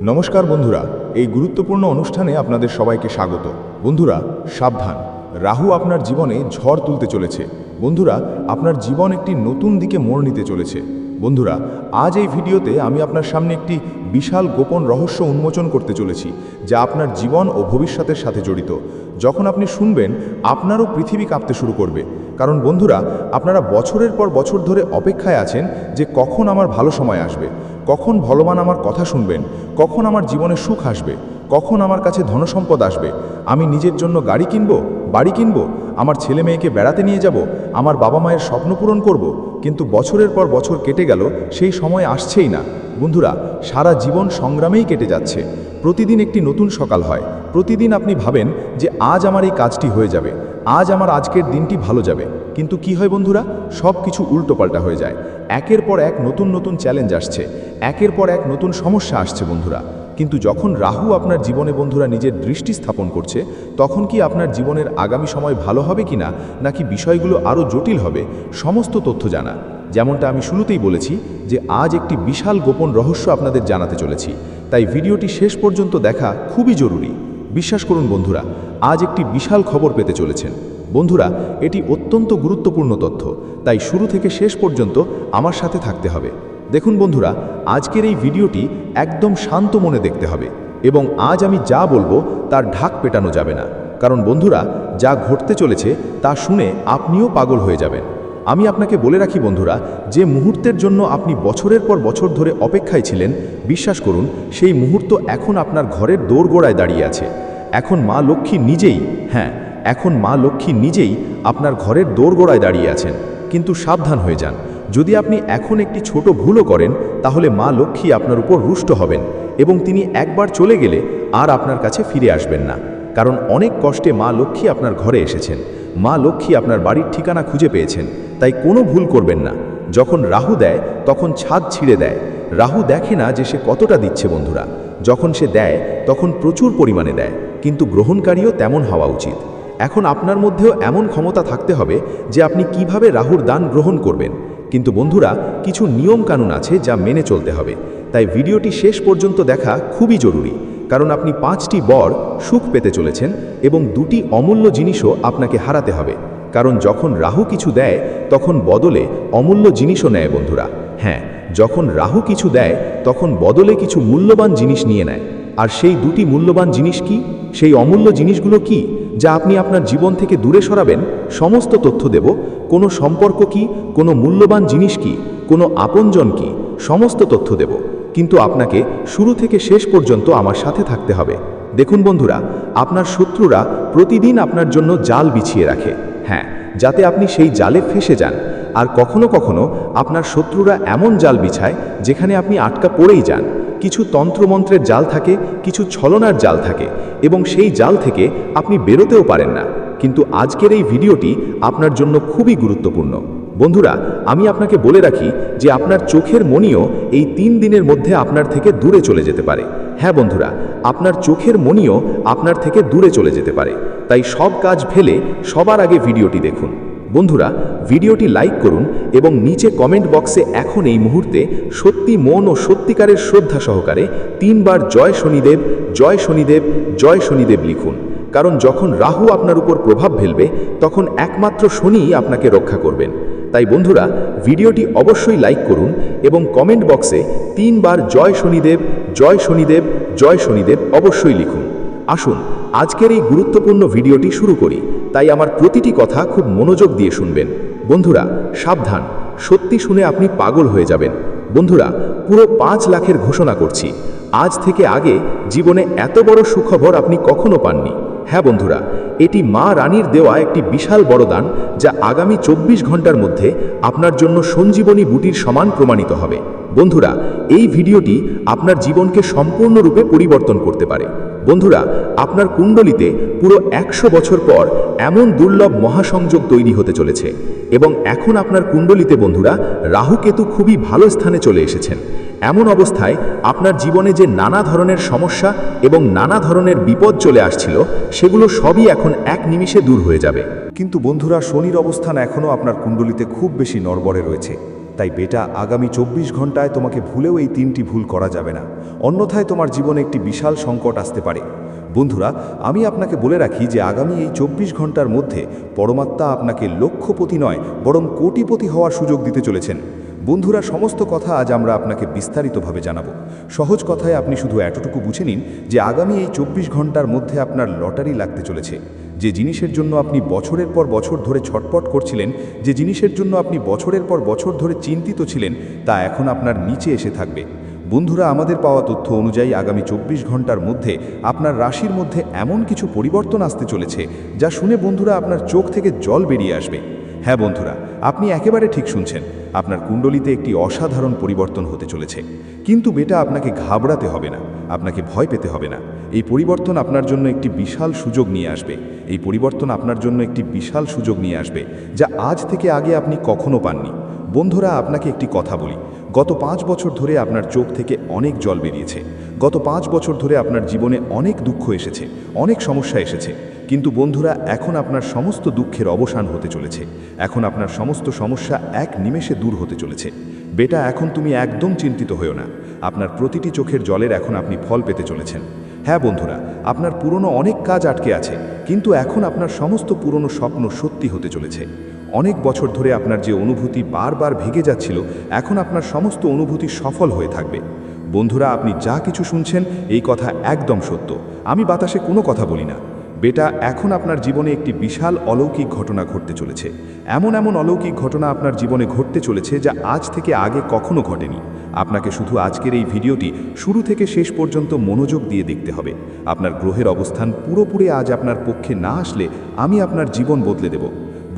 নমস্কার বন্ধুরা, এই গুরুত্বপূর্ণ অনুষ্ঠানে আপনাদের সবাইকে স্বাগত। বন্ধুরা, সাবধান, রাহু আপনার জীবনে ঝড় তুলতে চলেছে। বন্ধুরা, আপনার জীবন একটি নতুন দিকে মোড় নিতে চলেছে। বন্ধুরা, আজ এই ভিডিওতে আমি আপনার সামনে একটি বিশাল গোপন রহস্য উন্মোচন করতে চলেছি, যা আপনার জীবন ও ভবিষ্যতের সাথে জড়িত। যখন আপনি শুনবেন, আপনারও পৃথিবী কাঁপতে শুরু করবে। কারণ বন্ধুরা, আপনারা বছরের পর বছর ধরে অপেক্ষায় আছেন যে কখন আমার ভালো সময় আসবে, কখন ভগবান আমার কথা শুনবেন, কখন আমার জীবনে সুখ আসবে, কখন আমার কাছে ধনসম্পদ আসবে, আমি নিজের জন্য গাড়ি কিনব, বাড়ি কিনব, আমার ছেলে মেয়েকে বেড়াতে নিয়ে যাব, আমার বাবা মায়ের স্বপ্ন পূরণ করব। কিন্তু বছরের পর বছর কেটে গেল, সেই সময় আসছেই না। বন্ধুরা, সারা জীবন সংগ্রামেই কেটে যাচ্ছে। প্রতিদিন একটি নতুন সকাল হয়, প্রতিদিন আপনি ভাবেন যে আজ আমার এই কাজটি হয়ে যাবে, আজ আমার আজকের দিনটি ভালো যাবে। কিন্তু কি হয় বন্ধুরা, সব কিছু উল্টোপাল্টা হয়ে যায়। একের পর এক নতুন নতুন চ্যালেঞ্জ আসছে, একের পর এক নতুন সমস্যা আসছে বন্ধুরা। কিন্তু যখন রাহু আপনার জীবনে বন্ধুরা নিজের দৃষ্টি স্থাপন করছে, তখন কি আপনার জীবনের আগামী সময় ভালো হবে কিনা, নাকি বিষয়গুলো আরও জটিল হবে, সমস্ত তথ্য জানা। যেমনটা আমি শুরুতেই বলেছি যে আজ একটি বিশাল গোপন রহস্য আপনাদের জানাতে চলেছি, তাই ভিডিওটি শেষ পর্যন্ত দেখা খুবই জরুরি। বিশ্বাস করুন বন্ধুরা, আজ একটি বিশাল খবর পেতে চলেছেন। বন্ধুরা, এটি অত্যন্ত গুরুত্বপূর্ণ তথ্য, তাই শুরু থেকে শেষ পর্যন্ত আমার সাথে থাকতে হবে। দেখুন বন্ধুরা, আজকের এই ভিডিওটি একদম শান্ত মনে দেখতে হবে, এবং আজ আমি যা বলবো তার ঢাক পেটানো যাবে না। কারণ বন্ধুরা, যা ঘটতে চলেছে তা শুনে আপনিও পাগল হয়ে যাবেন। আমি আপনাকে বলে রাখি বন্ধুরা, যে মুহূর্তের জন্য আপনি বছরের পর বছর ধরে অপেক্ষায় ছিলেন, বিশ্বাস করুন সেই মুহূর্ত এখন আপনার ঘরের দোরগোড়ায় দাঁড়িয়ে আছে। এখন মা লক্ষ্মী নিজেই, এখন মা লক্ষ্মী নিজেই আপনার ঘরের দোরগোড়ায় দাঁড়িয়ে আছেন। কিন্তু সাবধান হয়ে যান, যদি আপনি এখন একটি ছোট ভুলও করেন, তাহলে মা লক্ষ্মী আপনার উপর রুষ্ট হবেন, এবং তিনি একবার চলে গেলে আর আপনার কাছে ফিরে আসবেন না। কারণ অনেক কষ্টে মা লক্ষ্মী আপনার ঘরে এসেছেন, মা লক্ষ্মী আপনার বাড়ির ঠিকানা খুঁজে পেয়েছেন। তাই কোনো ভুল করবেন না। যখন রাহু দেয় তখন ছাদ ছিঁড়ে দেয়। রাহু দেখে না যে সে কতটা দিচ্ছে বন্ধুরা। যখন সে দেয় তখন প্রচুর পরিমাণে দেয়, কিন্তু গ্রহণকারীও তেমন হওয়া উচিত। এখন আপনার মধ্যেও এমন ক্ষমতা থাকতে হবে যে আপনি কিভাবে রাহুর দান গ্রহণ করবেন। কিন্তু বন্ধুরা, কিছু নিয়ম কানুন আছে যা মেনে চলতে হবে। তাই ভিডিওটি শেষ পর্যন্ত দেখা খুবই জরুরি, কারণ আপনি 5টি বর সুখ পেতে চলেছেন, এবং 2টি অমূল্য জিনিসও আপনাকে হারাতে হবে। কারণ যখন রাহু কিছু দেয় তখন বদলে অমূল্য জিনিসও নেয় বন্ধুরা। যখন রাহু কিছু দেয় তখন বদলে কিছু মূল্যবান জিনিস নিয়ে নেয়। আর সেই 2টি মূল্যবান জিনিস কি, সেই অমূল্য জিনিসগুলো কি, যা আপনি আপনার জীবন থেকে দূরে সরাবেন, সমস্ত তথ্য দেব। কোনো সম্পর্ক কি, কোনো মূল্যবান জিনিস কি, কোনো আপনজন কি, সমস্ত তথ্য দেব। কিন্তু আপনাকে শুরু থেকে শেষ পর্যন্ত আমার সাথে থাকতে হবে। দেখুন বন্ধুরা, আপনার শত্রুরা প্রতিদিন আপনার জন্য জাল বিছিয়ে রাখে, যাতে আপনি সেই জালে ফেঁসে যান। আর কখনো কখনো আপনার শত্রুরা এমন জাল বিছায় যেখানে আপনি আটকা পড়েই যান। কিছু তন্ত্রমন্ত্রের জাল থাকে, কিছু ছলনার জাল থাকে, এবং সেই জাল থেকে আপনি বেরোতেও পারেন না। কিন্তু আজকের এই ভিডিওটি আপনার জন্য খুবই গুরুত্বপূর্ণ। বন্ধুরা, আমি আপনাকে বলে রাখি যে আপনার চোখের মণিও এই 3 দিনের মধ্যে আপনার থেকে দূরে চলে যেতে পারে। বন্ধুরা, আপনার চোখের মণিও আপনার থেকে দূরে চলে যেতে পারে। তাই সব কাজ ফেলে সবার আগে ভিডিওটি দেখুন। বন্ধুরা, ভিডিওটি লাইক করুন এবং নিচে কমেন্ট বক্সে এখন এই মুহূর্তে সত্যি মন ও সত্যিকারের শ্রদ্ধা সহকারে 3 বার জয় শনিদেব, জয় শনিদেব, জয় শনিদেব লিখুন। কারণ যখন রাহু আপনার উপর প্রভাব ফেলবে তখন একমাত্র শনিই আপনাকে রক্ষা করবেন। তাই বন্ধুরা, ভিডিওটি অবশ্যই লাইক করুন এবং কমেন্ট বক্সে 3 বার জয় শনিদেব, জয় শনিদেব, জয় শনিদেব অবশ্যই লিখুন। আসুন আজকের এই গুরুত্বপূর্ণ ভিডিওটি শুরু করি। তাই আমার প্রতিটি কথা খুব মনোযোগ দিয়ে শুনবেন। বন্ধুরা, সাবধান, সত্যি শুনে আপনি পাগল হয়ে যাবেন। বন্ধুরা, পুরো 5 লাখের ঘোষণা করছি। আজ থেকে আগে জীবনে এত বড় সুখবর আপনি কখনো পাননি। বন্ধুরা, এটি মা রানীর দেওয়া একটি বিশাল বরদান, যা আগামী 24 ঘন্টার মধ্যে আপনার জন্য সঞ্জীবনী বুটির সমান প্রমাণিত হবে। বন্ধুরা, এই ভিডিওটি আপনার জীবনকে সম্পূর্ণরূপে পরিবর্তন করতে পারে। বন্ধুরা, আপনার কুণ্ডলিতে পুরো 100 বছর পর এমন দুর্লভ মহাসংযোগ তৈরি হতে চলেছে, এবং এখন আপনার কুণ্ডলিতে বন্ধুরা রাহু কেতু খুবই ভালো স্থানে চলে এসেছেন। এমন অবস্থায় আপনার জীবনে যে নানা ধরনের সমস্যা এবং নানা ধরনের বিপদ চলে আসছিল, সেগুলো সবই এখন এক নিমিষে দূর হয়ে যাবে। কিন্তু বন্ধুরা, শনির অবস্থান এখনও আপনার কুণ্ডলিতে খুব বেশি নড়বড়ে রয়েছে। তাই বেটা, আগামী 24 ঘন্টায় তোমাকে ভুলেও এই 3টি ভুল করা যাবে না, অন্যথায় তোমার জীবনে একটি বিশাল সংকট আসতে পারে। বন্ধুরা, আমি আপনাকে বলে রাখি যে আগামী এই 24 ঘন্টার মধ্যে পরমাত্মা আপনাকে লক্ষপতি নয় বরং কোটিপতি হওয়ার সুযোগ দিতে চলেছেন। বন্ধুরা, সমস্ত কথা আজ আমরা আপনাকে বিস্তারিতভাবে জানাবো। সহজ কথায় আপনি শুধু এতটুকু বুঝে নিন যে আগামী এই 24 ঘন্টার মধ্যে আপনার লটারি লাগতে চলেছে। যে জিনিসের জন্য আপনি বছরের পর বছর ধরে ছটপট করছিলেন, যে জিনিসের জন্য আপনি বছরের পর বছর ধরে চিন্তিত ছিলেন, তা এখন আপনার নিচে এসে থাকবে। বন্ধুরা, আমাদের পাওয়া তথ্য অনুযায়ী আগামী 24 ঘন্টার মধ্যে আপনার রাশির মধ্যে এমন কিছু পরিবর্তন আসতে চলেছে যা শুনে বন্ধুরা আপনার চোখ থেকে জল বেরিয়ে আসবে। হ্যাঁ বন্ধুরা, আপনি একেবারে ঠিক শুনছেন, আপনার কুণ্ডলিতে একটি অসাধারণ পরিবর্তন হতে চলেছে। কিন্তু বেটা, আপনাকে ঘাবড়াতে হবে না, আপনাকে ভয় পেতে হবে না। এই পরিবর্তন আপনার জন্য একটি বিশাল সুযোগ নিয়ে আসবে। এই পরিবর্তন আপনার জন্য একটি বিশাল সুযোগ নিয়ে আসবে যা আজ থেকে আগে আপনি কখনো পাননি। বন্ধুরা, আপনাকে একটি কথা বলি, গত 5 বছর ধরে আপনার চোখ থেকে অনেক জল বেরিয়েছে। গত 5 বছর ধরে আপনার জীবনে অনেক দুঃখ এসেছে, অনেক সমস্যা এসেছে। কিন্তু বন্ধুরা, এখন আপনার সমস্ত দুঃখের অবসান হতে চলেছে। এখন আপনার সমস্ত সমস্যা এক নিমেষে দূর হতে চলেছে। বেটা, এখন তুমি একদম চিন্তিত হও না। আপনার প্রতিটি চোখের জলের এখন আপনি ফল পেতে চলেছেন। হ্যাঁ বন্ধুরা, আপনার পুরনো অনেক কাজ আটকে আছে, কিন্তু এখন আপনার সমস্ত পুরনো স্বপ্ন সত্যি হতে চলেছে। অনেক বছর ধরে আপনার যে অনুভূতি বারবার ভেঙে যাচ্ছিল, এখন আপনার সমস্ত অনুভূতি সফল হয়ে থাকবে। বন্ধুরা, আপনি যা কিছু শুনছেন এই কথা একদম সত্য, আমি বাতাসে কোনো কথা বলি না। বেটা, এখন আপনার জীবনে একটি বিশাল অলৌকিক ঘটনা ঘটতে চলেছে। এমন এমন অলৌকিক ঘটনা আপনার জীবনে ঘটতে চলেছে যা আজ থেকে আগে কখনো ঘটেনি। আপনাকে শুধু আজকের এই ভিডিওটি শুরু থেকে শেষ পর্যন্ত মনোযোগ দিয়ে দেখতে হবে। আপনার গ্রহের অবস্থান পুরোপুরি আজ আপনার পক্ষে না আসলে আমি আপনার জীবন বদলে দেব।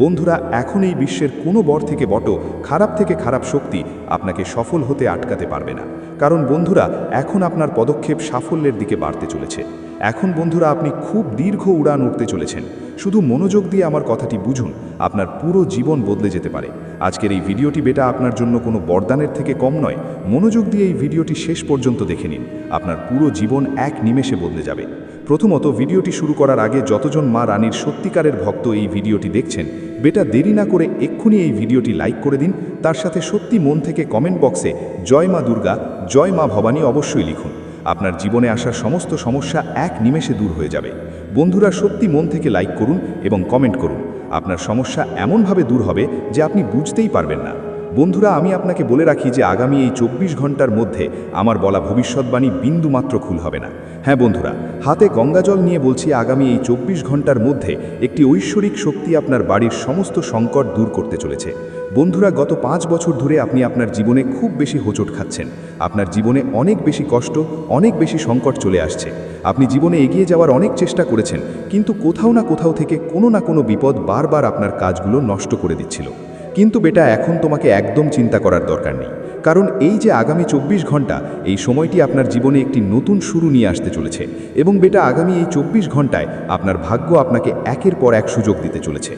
বন্ধুরা, এখন এই বিশ্বের কোনো বড় থেকে বড়, খারাপ থেকে খারাপ শক্তি আপনাকে সফল হতে আটকাতে পারবে না। কারণ বন্ধুরা, এখন আপনার পদক্ষেপ সাফল্যের দিকে বাড়তে চলেছে। এখন বন্ধুরা, আপনি খুব দীর্ঘ উড়ান উঠতে চলেছেন। শুধু মনোযোগ দিয়ে আমার কথাটি বুঝুন, আপনার পুরো জীবন বদলে যেতে পারে। আজকের এই ভিডিওটি বেটা আপনার জন্য কোনো বরদানের থেকে কম নয়। মনোযোগ দিয়ে এই ভিডিওটি শেষ পর্যন্ত দেখে নিন, আপনার পুরো জীবন এক নিমেষে বদলে যাবে। প্রথমত, ভিডিওটি শুরু করার আগে যতজন মা রানীর সত্যিকারের ভক্ত এই ভিডিওটি দেখছেন, বেটা দেরি না করে এক্ষুনি এই ভিডিওটি লাইক করে দিন। তার সাথে সত্যি মন থেকে কমেন্ট বক্সে জয় মা দুর্গা, জয় মা ভবানী অবশ্যই লিখুন। আপনার জীবনে আসা সমস্ত সমস্যা এক নিমেষে দূর হয়ে যাবে। বন্ধুরা, সত্যি মন থেকে লাইক করুন এবং কমেন্ট করুন। আপনার সমস্যা এমনভাবে দূর হবে যে আপনি বুঝতেই পারবেন না। বন্ধুরা, আমি আপনাকে বলে রাখি যে আগামী এই 24 ঘন্টার মধ্যে আমার বলা ভবিষ্যৎবাণী বিন্দুমাত্র ভুল হবে না। হ্যাঁ বন্ধুরা, হাতে গঙ্গাজল নিয়ে বলছি, আগামী এই 24 ঘন্টার মধ্যে একটি ঐশ্বরিক শক্তি আপনার বাড়ির সমস্ত সংকট দূর করতে চলেছে। বন্ধুরা, গত 5 বছর ধরে আপনি আপনার জীবনে খুব বেশি হোঁচট খাচ্ছেন। আপনার জীবনে অনেক বেশি কষ্ট, অনেক বেশি সংকট চলে আসছে। আপনি জীবনে এগিয়ে যাওয়ার অনেক চেষ্টা করেছেন, কিন্তু কোথাও না কোথাও থেকে কোনো না কোনো বিপদ বারবার আপনার কাজগুলো নষ্ট করে দিচ্ছিল। কিন্তু বেটা, এখন তোমাকে একদম চিন্তা করার দরকার নেই, কারণ এই যে আগামী 24 ঘন্টা, এই সময়টি আপনার জীবনে একটি নতুন শুরু নিয়ে আসতে চলেছে। এবং বেটা, আগামী এই 24 ঘন্টায় আপনার ভাগ্য আপনাকে একের পর এক সুযোগ দিতে চলেছে।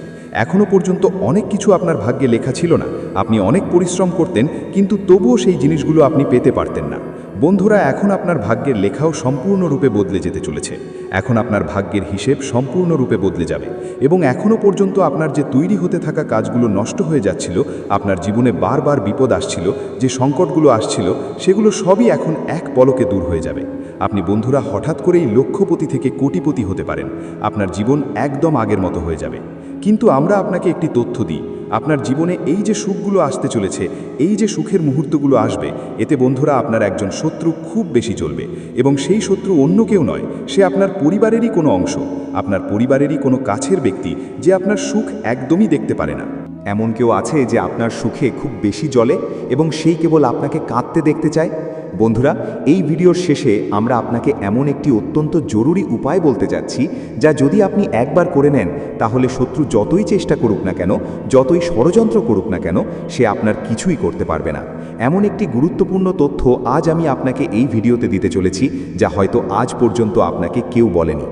এখনও পর্যন্ত অনেক কিছু আপনার ভাগ্যে লেখা ছিল না, আপনি অনেক পরিশ্রম করতেন, কিন্তু তবুও সেই জিনিসগুলো আপনি পেতে পারতেন না। বন্ধুরা, এখন আপনার ভাগ্যের লেখাও সম্পূর্ণরূপে বদলে যেতে চলেছে। এখন আপনার ভাগ্যের হিসেব সম্পূর্ণরূপে বদলে যাবে। এবং এখনও পর্যন্ত আপনার যে তৈরি হতে থাকা কাজগুলো নষ্ট হয়ে যাচ্ছিল, আপনার জীবনে বারবার বিপদ আসছিল, যে সংকটগুলো আসছিল, সেগুলো সবই এখন এক পলকে দূর হয়ে যাবে। আপনি বন্ধুরা হঠাৎ করেই লক্ষপতি থেকে কোটিপতি হতে পারেন। আপনার জীবন একদম আগের মতো হয়ে যাবে। কিন্তু আমরা আপনাকে একটি তথ্য দিই, আপনার জীবনে এই যে সুখগুলো আসতে চলেছে, এই যে সুখের মুহূর্তগুলো আসবে, এতে বন্ধুরা আপনার একজন শত্রু খুব বেশি চলবে। এবং সেই শত্রু অন্য কেউ নয়, সে আপনার পরিবারেরই কোনো অংশ, আপনার পরিবারেরই কোনো কাছের ব্যক্তি, যে আপনার সুখ একদমই দেখতে পারে না। এমন কেউ আছে যে আপনার সুখে খুব বেশি জ্বলে এবং সেই কেবল আপনাকে কাঁদতে দেখতে চায়। বন্ধুরা, এই ভিডিওর শেষে আমরা আপনাকে এমন একটি অত্যন্ত জরুরি উপায় বলতে যাচ্ছি, যা যদি আপনি একবার করে নেন, তাহলে শত্রু যতই চেষ্টা করুক না কেন, যতই ষড়যন্ত্র করুক না কেন, সে আপনার কিছুই করতে পারবে না। এমন একটি গুরুত্বপূর্ণ তথ্য আজ আমি আপনাকে এই ভিডিওতে দিতে চলেছি, যা হয়তো আজ পর্যন্ত আপনাকে কেউ বলেনি।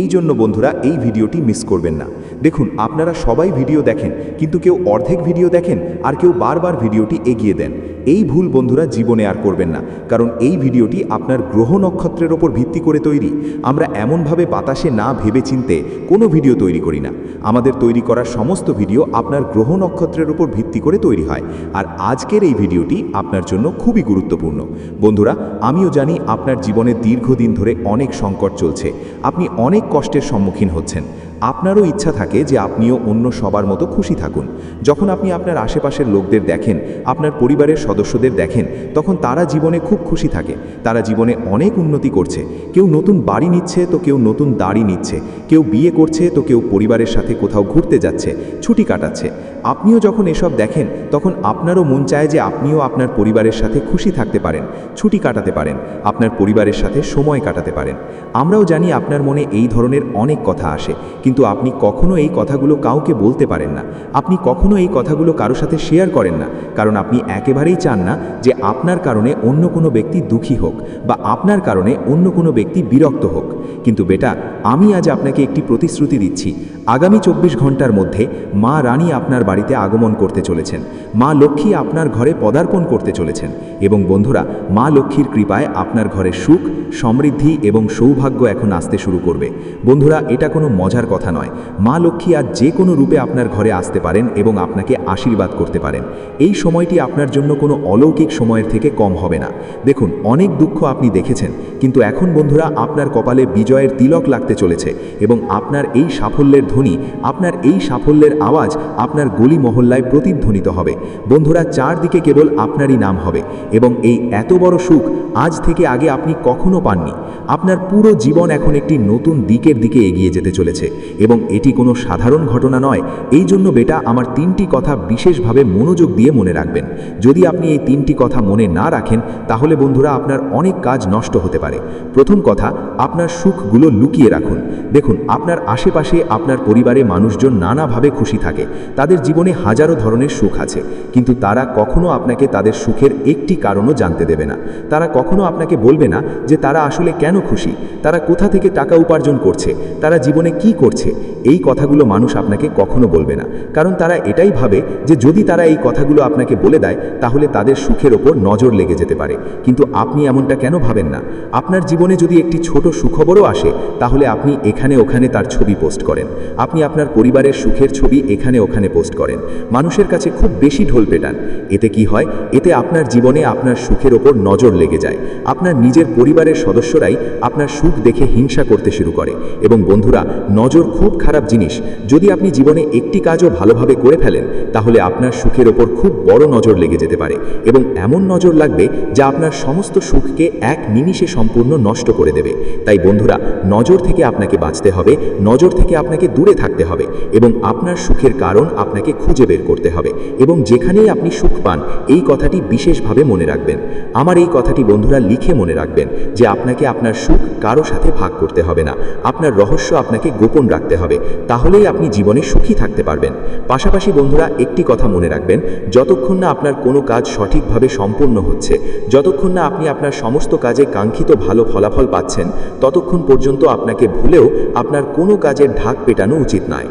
এই জন্য বন্ধুরা, এই ভিডিওটি মিস করবেন না। দেখুন, আপনারা সবাই ভিডিও দেখেন, কিন্তু কেউ অর্ধেক ভিডিও দেখেন আর কেউ বারবার ভিডিওটি এগিয়ে দেন। এই ভুল বন্ধুরা জীবনে আর করবেন না, কারণ এই ভিডিওটি আপনার গ্রহ নক্ষত্রের ওপর ভিত্তি করে তৈরি। আমরা এমনভাবে বাতাসে না ভেবেচিন্তে কোনো ভিডিও তৈরি করি না। আমাদের তৈরি করা সমস্ত ভিডিও আপনার গ্রহ নক্ষত্রের উপর ভিত্তি করে তৈরি হয়। আর আজকের এই ভিডিওটি আপনার জন্য খুবই গুরুত্বপূর্ণ। বন্ধুরা, আমিও জানি আপনার জীবনে দীর্ঘদিন ধরে অনেক সংকট চলছে, আপনি অনেক কষ্টের সম্মুখীন হচ্ছেন। আপনারও ইচ্ছা থাকে যে আপনিও অন্য সবার মতো খুশি থাকুন। যখন আপনি আপনার আশেপাশের লোকদের দেখেন, আপনার পরিবারের সদস্যদের দেখেন, তখন তারা জীবনে খুব খুশি থাকে, তারা জীবনে অনেক উন্নতি করছে। কেউ নতুন বাড়ি নিচ্ছে তো কেউ নতুন দাড়ি নিচ্ছে, কেউ বিয়ে করছে তো কেউ পরিবারের সাথে কোথাও ঘুরতে যাচ্ছে, ছুটি কাটাচ্ছে। আপনিও যখন এসব দেখেন তখন আপনারও মন চায় যে আপনিও আপনার পরিবারের সাথে খুশি থাকতে পারেন, ছুটি কাটাতে পারেন, আপনার পরিবারের সাথে সময় কাটাতে পারেন। আমরাও জানি আপনার মনে এই ধরনের অনেক কথা আসে, কিন্তু আপনি কখনো এই কথাগুলো কাউকে বলতে পারেন না। আপনি কখনো এই কথাগুলো কারো সাথে শেয়ার করেন না, কারণ আপনি একেবারেই চান না যে আপনার কারণে অন্য কোনো ব্যক্তি দুঃখী হোক বা আপনার কারণে অন্য কোনো ব্যক্তি বিরক্ত হোক। কিন্তু বেটা, আমি আজ আপনাকে একটি প্রতিশ্রুতি দিচ্ছি, আগামী 24 ঘন্টার মধ্যে মা রানী আপনার বাড়িতে আগমন করতে চলেছেন। মা লক্ষ্মী আপনার ঘরে পদার্পণ করতে চলেছেন। এবং বন্ধুরা, মা লক্ষ্মীর কৃপায় আপনার ঘরে সুখ, সমৃদ্ধি এবং সৌভাগ্য এখন আসতে শুরু করবে। বন্ধুরা, এটা কোনো মজার কথা নয়। মা লক্ষ্মী আজ যে কোনো রূপে আপনার ঘরে আসতে পারেন এবং আপনাকে আশীর্বাদ করতে পারেন। এই সময়টি আপনার জন্য কোনো অলৌকিক সময়ের থেকে কম হবে না। দেখুন, অনেক দুঃখ আপনি দেখেছেন, কিন্তু এখন বন্ধুরা আপনার কপালে বিজয়ের তিলক লাগতে চলেছে এবং আপনার এই সাফল্যের ধ্বনি, আপনার এই সাফল্যের আওয়াজ আপনার গলি মহল্লায় প্রতিধ্বনিত হবে। বন্ধুরা, চারদিকে কেবল আপনারই নাম হবে এবং এই এত বড় সুখ আজ থেকে আগে আপনি কখনো পাননি। আপনার পুরো জীবন এখন একটি নতুন দিকের দিকে এগিয়ে যেতে চলেছে এবং এটি কোনো সাধারণ ঘটনা নয়। এই জন্য বেটা, আমার 3টি কথা বিশেষভাবে মনোযোগ দিয়ে মনে রাখবেন। যদি আপনি এই 3টি কথা মনে না রাখেন তাহলে বন্ধুরা আপনার অনেক কাজ নষ্ট হতে পারে। প্রথম কথা, আপনার সুখগুলো লুকিয়ে রাখুন। দেখুন, আপনার আশেপাশে আপনার পরিবারে মানুষজন নানাভাবে খুশি থাকে, তাদের জীবনে হাজারো ধরনের সুখ আছে, কিন্তু তারা কখনো আপনাকে তাদের সুখের একটি কারণও জানতে দেবে না। তারা কখনো আপনাকে বলবে না যে তারা আসলে কেন খুশি, তারা কোথা থেকে টাকা উপার্জন করছে, তারা জীবনে কি করছে। এই কথাগুলো মানুষ আপনাকে কখনো বলবে না, কারণ তারা এটাই ভাবে যে যদি তারা এই কথাগুলো আপনাকে বলে দেয় তাহলে তাদের সুখের ওপর নজর লেগে যেতে পারে। কিন্তু আপনি এমনটা কেন ভাবেন না? আপনার জীবনে যদি একটি ছোট সুখবরও আসে তাহলে আপনি এখানে ওখানে তার ছবি পোস্ট করেন, আপনি আপনার পরিবারের সুখের ছবি এখানে ওখানে পোস্ট করেন, মানুষের কাছে খুব বেশি ঢোল পেটান। এতে কি হয়? এতে আপনার জীবনে আপনার সুখের ওপর নজর লেগে যায়। আপনার নিজের পরিবারের সদস্যরাই আপনার সুখ দেখে হিংসা করতে শুরু করে। এবং বন্ধুরা, নজর খুব খারাপ জিনিস। যদি আপনি জীবনে একটি কাজও ভালোভাবে করে ফেলেন তাহলে আপনার সুখের ওপর খুব বড় নজর লেগে যেতে পারে এবং এমন নজর লাগবে যা আপনার সমস্ত সুখকে এক নিমিষে সম্পূর্ণ নষ্ট করে দেবে। তাই বন্ধুরা, নজর থেকে আপনাকে বাঁচতে হবে, নজর থেকে আপনাকে দূরে থাকতে হবে এবং আপনার সুখের কারণ আপনাকে খুঁজে বের করতে হবে। এবং যেখানেই আপনি সুখ পান, এই কথাটি বিশেষভাবে মনে রাখবেন। আমার এই কথাটি বন্ধুরা লিখে মনে রাখবেন যে আপনাকে আপনার সুখ কারো সাথে ভাগ করতে হবে না, আপনার রহস্য আপনাকে গোপন রাখতে হবে, তাহলেই আপনি জীবনে সুখী থাকতে পারবেন। পাশাপাশি বন্ধুরা, একটি কথা মনে রাখবেন, যতক্ষণ না আপনার কোনো কাজ সঠিকভাবে সম্পূর্ণ হচ্ছে, যতক্ষণ না আপনি আপনার সমস্ত কাজে কাঙ্ক্ষিত ভালো ফলাফল পাচ্ছেন, ততক্ষণ পর্যন্ত আপনাকে ভুলেও আপনার কোনো কাজের ঢাক পেটানো উচিত নয়।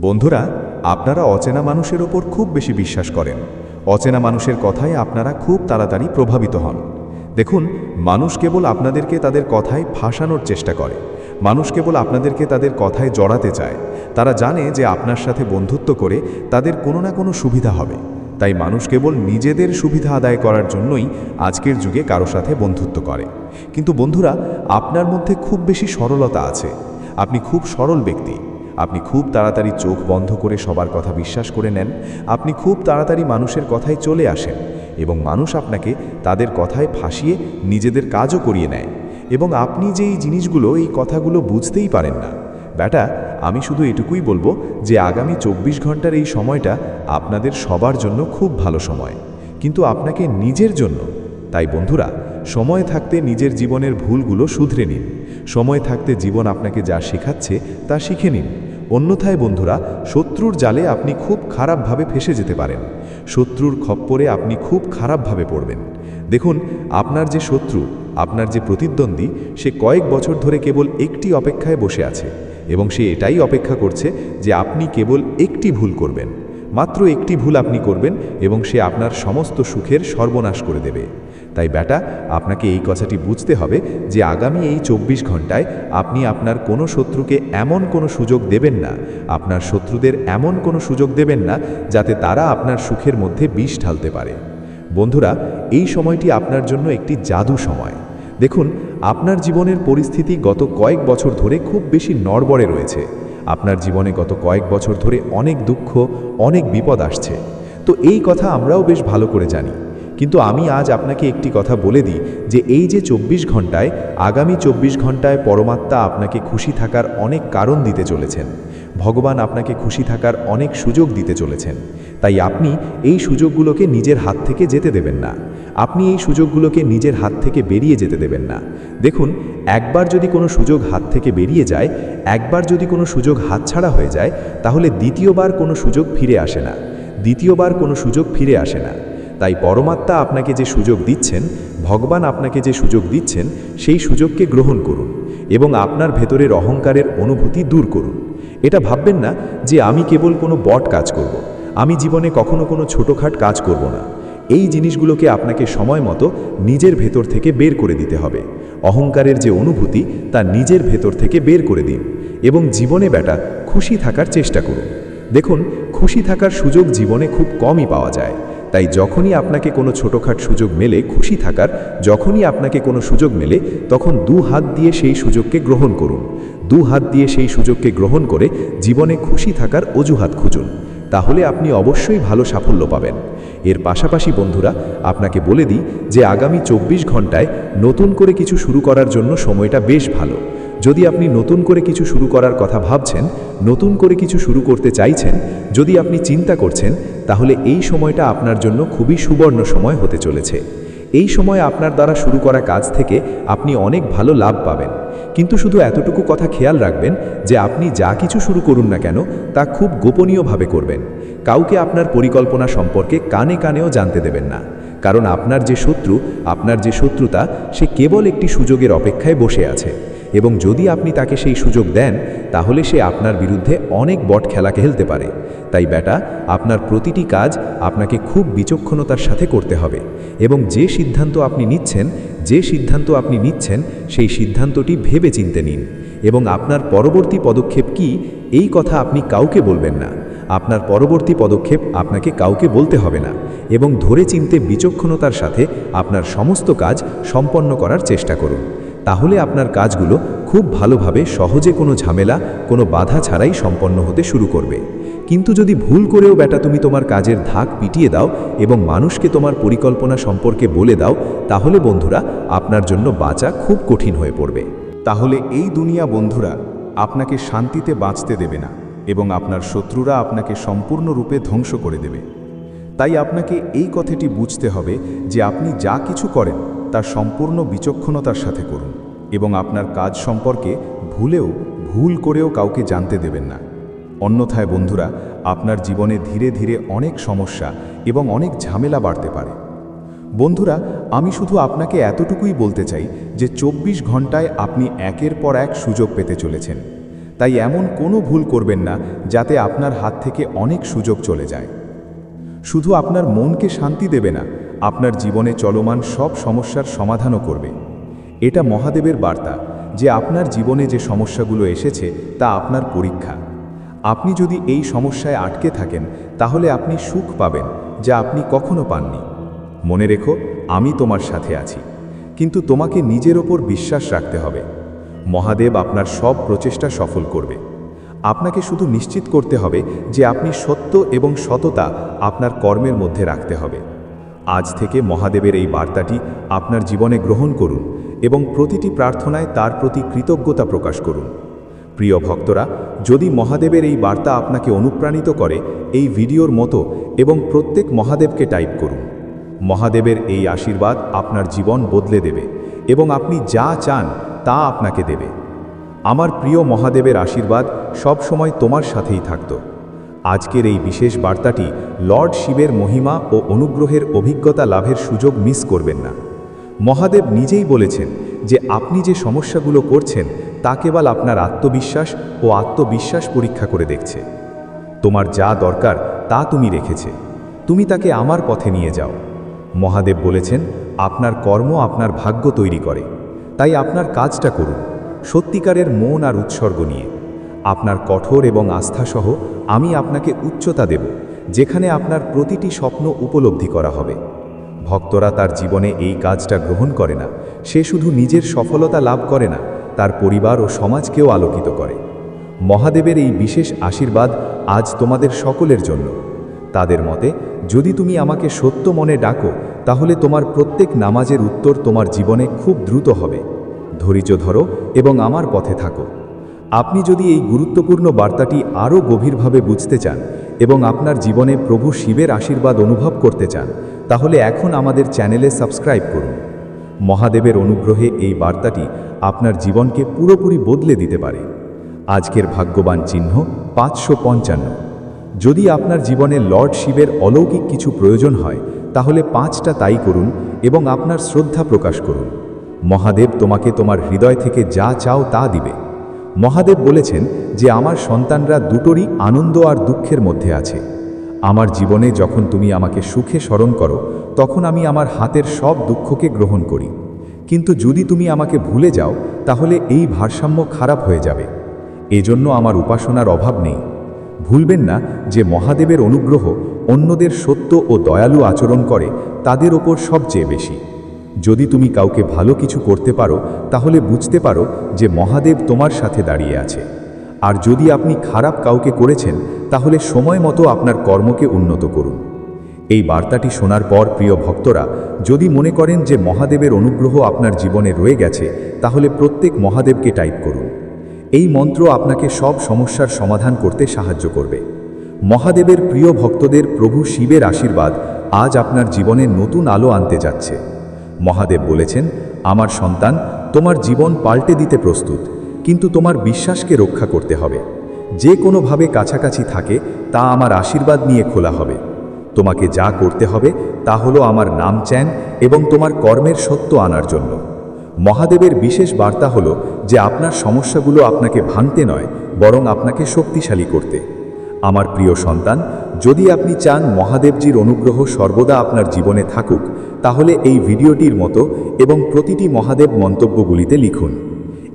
বন্ধুরা, আপনারা অচেনা মানুষের ওপর খুব বেশি বিশ্বাস করেন। অচেনা মানুষের কথায় আপনারা খুব তাড়াতাড়ি প্রভাবিত হন। দেখুন, মানুষ কেবল আপনাদেরকে তাদের কথায় ফাঁসানোর চেষ্টা করে, মানুষ কেবল আপনাদেরকে তাদের কথায় জড়াতে চায়। তারা জানে যে আপনার সাথে বন্ধুত্ব করে তাদের কোনো না কোনো সুবিধা হবে। তাই মানুষ কেবল নিজেদের সুবিধা আদায় করার জন্যই আজকের যুগে কারো সাথে বন্ধুত্ব করে। কিন্তু বন্ধুরা, আপনার মধ্যে খুব বেশি সরলতা আছে। আপনি খুব সরল ব্যক্তি। আপনি খুব তাড়াতাড়ি চোখ বন্ধ করে সবার কথা বিশ্বাস করে নেন। আপনি খুব তাড়াতাড়ি মানুষের কথায় চলে আসেন এবং মানুষ আপনাকে তাদের কথায় ফাঁসিয়ে নিজেদের কাজও করিয়ে নেয়। এবং আপনি যে এই জিনিসগুলো, এই কথাগুলো বুঝতেই পারেন না। বেটা, আমি শুধু এটুকুই বলবো যে আগামী 24 ঘন্টার এই সময়টা আপনাদের সবার জন্য খুব ভালো সময়, কিন্তু আপনাকে নিজের জন্য। তাই বন্ধুরা, সময় থাকতে নিজের জীবনের ভুলগুলো শুধরে নিন। সময় থাকতে জীবন আপনাকে যা শেখাচ্ছে তা শিখে নিন। অন্যথায় বন্ধুরা, শত্রুর জালে আপনি খুব খারাপভাবে ফেসে যেতে পারেন। শত্রুর খপ্পরে আপনি খুব খারাপভাবে পড়বেন। দেখুন, আপনার যে শত্রু, আপনার যে প্রতিদ্বন্দ্বী, সে কয়েক বছর ধরে কেবল একটি অপেক্ষায় বসে আছে এবং সে এটাই অপেক্ষা করছে যে আপনি কেবল একটি ভুল করবেন। মাত্র একটি ভুল আপনি করবেন এবং সে আপনার সমস্ত সুখের সর্বনাশ করে দেবে। তাই বেটা, আপনাকে এই কথাটি বুঝতে হবে যে আগামী এই 24 ঘন্টায় আপনি আপনার কোনো শত্রুকে এমন কোনো সুযোগ দেবেন না, আপনার শত্রুদের এমন কোনো সুযোগ দেবেন না যাতে তারা আপনার সুখের মধ্যে বিষ ঢালতে পারে। বন্ধুরা, এই সময়টি আপনার জন্য একটি জাদু সময়। দেখুন, আপনার জীবনের পরিস্থিতি গত কয়েক বছর ধরে খুব বেশি নড়বড়ে রয়েছে। আপনার জীবনে গত কয়েক বছর ধরে অনেক দুঃখ, অনেক বিপদ আসছে। তো এই কথা আমরাও বেশ ভালো করে জানি। কিন্তু আমি আজ আপনাকে একটি কথা বলে দিই যে এই যে 24 ঘন্টায়, আগামী 24 ঘন্টায় পরমাত্মা আপনাকে খুশি থাকার অনেক কারণ দিতে চলেছেন। ভগবান আপনাকে খুশি থাকার অনেক সুযোগ দিতে চলেছেন। তাই আপনি এই সুযোগগুলোকে নিজের হাত থেকে যেতে দেবেন না। আপনি এই সুযোগগুলোকে নিজের হাত থেকে বেরিয়ে যেতে দেবেন না। দেখুন, একবার যদি কোনো সুযোগ হাত থেকে বেরিয়ে যায়, একবার যদি কোনো সুযোগ হাতছাড়া হয়ে যায়, তাহলে দ্বিতীয়বার কোনো সুযোগ ফিরে আসে না। দ্বিতীয়বার কোনো সুযোগ ফিরে আসে না। তাই পরমাত্মা আপনাকে যে সুযোগ দিচ্ছেন, ভগবান আপনাকে যে সুযোগ দিচ্ছেন, সেই সুযোগকে গ্রহণ করুন এবং আপনার ভেতরের অহংকারের অনুভূতি দূর করুন। এটা ভাববেন না যে আমি কেবল কোনো বট কাজ করব, আমি জীবনে কখনো কোনো ছোটোখাট কাজ করব না। এই জিনিসগুলোকে আপনাকে সময় মতো নিজের ভেতর থেকে বের করে দিতে হবে। অহংকারের যে অনুভূতি, তা নিজের ভেতর থেকে বের করে দিন এবং জীবনে বেটা খুশি থাকার চেষ্টা করুন। দেখুন, খুশি থাকার সুযোগ জীবনে খুব কমই পাওয়া যায়। তাই যখনই আপনাকে কোনো ছোটোখাট সুযোগ মেলে খুশি থাকার, যখনই আপনাকে কোনো সুযোগ মেলে, তখন 2 হাত দিয়ে সেই সুযোগকে গ্রহণ করুন। 2 হাত দিয়ে সেই সুযোগকে গ্রহণ করে জীবনে খুশি থাকার অজুহাত খুঁজুন। তাহলে আপনি অবশ্যই ভালো সাফল্য পাবেন। এর পাশাপাশি বন্ধুরা, আপনাকে বলে দিই যে আগামী 24 ঘন্টায় নতুন করে কিছু শুরু করার জন্য সময়টা বেশ ভালো। যদি আপনি নতুন করে কিছু শুরু করার কথা ভাবছেন, নতুন করে কিছু শুরু করতে চাইছেন, যদি আপনি চিন্তা করছেন, তাহলে এই সময়টা আপনার জন্য খুবই সুবর্ণ সময় হতে চলেছে। এই সময় আপনার দ্বারা শুরু করা কাজ থেকে আপনি অনেক ভালো লাভ পাবেন। কিন্তু শুধু এতটুকু কথা খেয়াল রাখবেন যে আপনি যা কিছু শুরু করুন না কেন, তা খুব গোপনীয়ভাবে করবেন। কাউকে আপনার পরিকল্পনা সম্পর্কে কানে কানেও জানতে দেবেন না। কারণ আপনার যে শত্রু, আপনার যে শত্রুতা, সে কেবল একটি সুযোগের অপেক্ষায় বসে আছে এবং যদি আপনি তাকে সেই সুযোগ দেন, তাহলে সে আপনার বিরুদ্ধে অনেক বট খেলা খেলতে পারে। তাই বেটা, আপনার প্রতিটি কাজ আপনাকে খুব বিচক্ষণতার সাথে করতে হবে এবং যে সিদ্ধান্ত আপনি নিচ্ছেন, সেই সিদ্ধান্তটি ভেবে চিন্তে নিন এবং আপনার পরবর্তী পদক্ষেপ কি, এই কথা আপনি কাউকে বলবেন না। আপনার পরবর্তী পদক্ষেপ আপনাকে কাউকে বলতে হবে না এবং ধরে চিনতে বিচক্ষণতার সাথে আপনার সমস্ত কাজ সম্পন্ন করার চেষ্টা করুন। তাহলে আপনার কাজগুলো খুব ভালোভাবে, সহজে, কোনো ঝামেলা, কোনো বাধা ছাড়াই সম্পন্ন হতে শুরু করবে। কিন্তু যদি ভুল করেও বেটা তুমি তোমার কাজের ধাক পিটিয়ে দাও এবং মানুষকে তোমার পরিকল্পনা সম্পর্কে বলে দাও, তাহলে বন্ধুরা আপনার জন্য বাঁচা খুব কঠিন হয়ে পড়বে। তাহলে এই দুনিয়া বন্ধুরা আপনাকে শান্তিতে বাঁচতে দেবে না এবং আপনার শত্রুরা আপনাকে সম্পূর্ণরূপে ধ্বংস করে দেবে। তাই আপনাকে এই কথাটি বুঝতে হবে যে আপনি যা কিছু করেন তা সম্পূর্ণ বিচক্ষণতার সাথে করুন এবং আপনার কাজ সম্পর্কে ভুল করেও কাউকে জানতে দেবেন না। অন্যথায় বন্ধুরা, আপনার জীবনে ধীরে ধীরে অনেক সমস্যা এবং অনেক ঝামেলা বাড়তে পারে। বন্ধুরা, আমি শুধু আপনাকে এতটুকুই বলতে চাই যে 24 ঘন্টায় আপনি একের পর এক সুযোগ পেতে চলেছেন। তাই এমন কোনো ভুল করবেন না যাতে আপনার হাত থেকে অনেক সুযোগ চলে যায়। শুধু আপনার মনকে শান্তি দেবে না, আপনার জীবনে চলমান সব সমস্যার সমাধানও করবে। এটা মহাদেবের বার্তা যে আপনার জীবনে যে সমস্যাগুলো এসেছে তা আপনার পরীক্ষা। আপনি যদি এই সমস্যায় আটকে থাকেন, তাহলে আপনি সুখ পাবেন যা আপনি কখনো পাননি। মনে রেখো, আমি তোমার সাথে আছি, কিন্তু তোমাকে নিজের ওপর বিশ্বাস রাখতে হবে। মহাদেব আপনার সব প্রচেষ্টা সফল করবে। আপনাকে শুধু নিশ্চিত করতে হবে যে আপনি সত্য এবং সততা আপনার কর্মের মধ্যে রাখতে হবে। আজ থেকে মহাদেবের এই বার্তাটি আপনার জীবনে গ্রহণ করুন এবং প্রতিটি প্রার্থনায় তার প্রতি কৃতজ্ঞতা প্রকাশ করুন। প্রিয় ভক্তরা, যদি মহাদেবের এই বার্তা আপনাকে অনুপ্রাণিত করে, এই ভিডিওর মতো এবং প্রত্যেক মহাদেবকে টাইপ করুন। মহাদেবের এই আশীর্বাদ আপনার জীবন বদলে দেবে এবং আপনি যা চান তা আপনাকে দেবে। আমার প্রিয় মহাদেবের আশীর্বাদ সব সময় তোমার সাথেই থাকত। আজকের এই বিশেষ বার্তাটি লর্ড শিবের মহিমা ও অনুগ্রহের অভিজ্ঞতা লাভের সুযোগ মিস করবেন না। মহাদেব নিজেই বলেছেন যে আপনি যে সমস্যাগুলো করছেন তা কেবল আপনার আত্মবিশ্বাস পরীক্ষা করে দেখছে। তোমার যা দরকার তা তুমি রেখেছে, তুমি তাকে আমার পথে নিয়ে যাও। মহাদেব বলেছেন, আপনার কর্ম আপনার ভাগ্য তৈরি করে। তাই আপনার কাজটা করুন সত্যিকারের মন আর উৎসর্গ নিয়ে। আপনার কঠোর এবং আস্থাসহ আমি আপনাকে উচ্চতা দেব, যেখানে আপনার প্রতিটি স্বপ্ন উপলব্ধি করা হবে। ভক্তরা তার জীবনে এই কাজটা গ্রহণ করে না, সে শুধু নিজের সফলতা লাভ করে না, তার পরিবার ও সমাজকেও আলোকিত করে। মহাদেবের এই বিশেষ আশীর্বাদ আজ তোমাদের সকলের জন্য। তাদের মতে, যদি তুমি আমাকে সত্য মনে ডাকো, তাহলে তোমার প্রত্যেক নামাজের উত্তর তোমার জীবনে খুব দ্রুত হবে। ধৈর্য ধরো এবং আমার পথে থাকো। আপনি যদি এই গুরুত্বপূর্ণ বার্তাটি আরও গভীরভাবে বুঝতে চান এবং আপনার জীবনে প্রভু শিবের আশীর্বাদ অনুভব করতে চান, তাহলে এখন আমাদের চ্যানেলে সাবস্ক্রাইব করুন। মহাদেবের অনুগ্রহে এই বার্তাটি আপনার জীবনকে পুরোপুরি বদলে দিতে পারে। আজকের ভাগ্যবান চিহ্ন 555। যদি আপনার জীবনে লর্ড শিবের অলৌকিক কিছু প্রয়োজন হয়, তাহলে 5টা তাই করুন এবং আপনার শ্রদ্ধা প্রকাশ করুন। মহাদেব তোমাকে তোমার হৃদয় থেকে যা চাও তা দিবে। মহাদেব বলেছেন যে আমার সন্তানরা দুটোরই আনন্দ আর দুঃখের মধ্যে আছে। আমার জীবনে যখন তুমি আমাকে সুখে স্মরণ করো, তখন আমি আমার হাতের সব দুঃখকে গ্রহণ করি। কিন্তু যদি তুমি আমাকে ভুলে যাও, তাহলে এই ভারসাম্য খারাপ হয়ে যাবে। এজন্য আমার উপাসনার অভাব নেই। ভুলবেন না যে মহাদেবের অনুগ্রহ অন্যদের সত্য ও দয়ালু আচরণ করে তাদের ওপর সবচেয়ে বেশি। যদি তুমি কাউকে ভালো কিছু করতে পারো, তাহলে বুঝতে পারো যে মহাদেব তোমার সাথে দাঁড়িয়ে আছে। আর যদি আপনি খারাপ কাউকে করেছেন, তাহলে সময় মতো আপনার কর্মকে উন্নত করুন। এই বার্তাটি শোনার পর প্রিয় ভক্তরা, যদি মনে করেন যে মহাদেবের অনুগ্রহ আপনার জীবনে রয়ে গেছে, তাহলে প্রত্যেক মহাদেবকে টাইপ করুন। এই মন্ত্র আপনাকে সব সমস্যার সমাধান করতে সাহায্য করবে। মহাদেবের প্রিয় ভক্তদের প্রভু শিবের আশীর্বাদ আজ আপনার জীবনে নতুন আলো আনতে যাচ্ছে। মহাদেব বলেছেন, আমার সন্তান, তোমার জীবন পাল্টে দিতে প্রস্তুত, কিন্তু তোমার বিশ্বাসকে রক্ষা করতে হবে। যে কোনোভাবে কাছাকাছি থাকে তা আমার আশীর্বাদ নিয়ে খোলা হবে। তোমাকে যা করতে হবে তা হলো আমার নাম চ্যান এবং তোমার কর্মের সত্য আনার জন্য। মহাদেবের বিশেষ বার্তা হলো যে আপনার সমস্যাগুলো আপনাকে ভাঙতে নয়, বরং আপনাকে শক্তিশালী করতে। আমার প্রিয় সন্তান, যদি আপনি চান মহাদেবজির অনুগ্রহ সর্বদা আপনার জীবনে থাকুক, তাহলে এই ভিডিওটির মতো এবং প্রতিটি মহাদেব মন্তব্যগুলিতে লিখুন।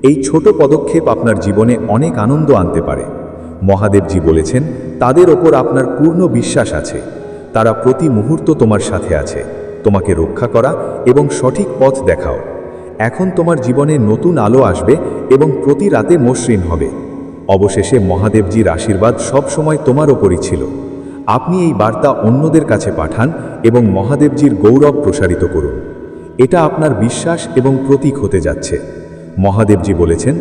এই ছোট পদক্ষেপ আপনার জীবনে অনেক আনন্দ আনতে পারে। মহাদেবজি বলেছেন, তাদের ওপর আপনার পূর্ণ বিশ্বাস আছে। তারা প্রতি মুহূর্ত তোমার সাথে আছে, তোমাকে রক্ষা করা এবং সঠিক পথ দেখাও। এখন তোমার জীবনে নতুন আলো আসবে এবং প্রতি রাতে মসৃণ হবে। অবশেষে মহাদেবজির আশীর্বাদ সব সময় তোমার ওপরই ছিল। আপনি এই বার্তা অন্যদের কাছে পাঠান এবং মহাদেবজির গৌরব প্রসারিত করুন। এটা আপনার বিশ্বাস এবং প্রতীক হতে যাচ্ছে। মহাদেবজি বলেছেন,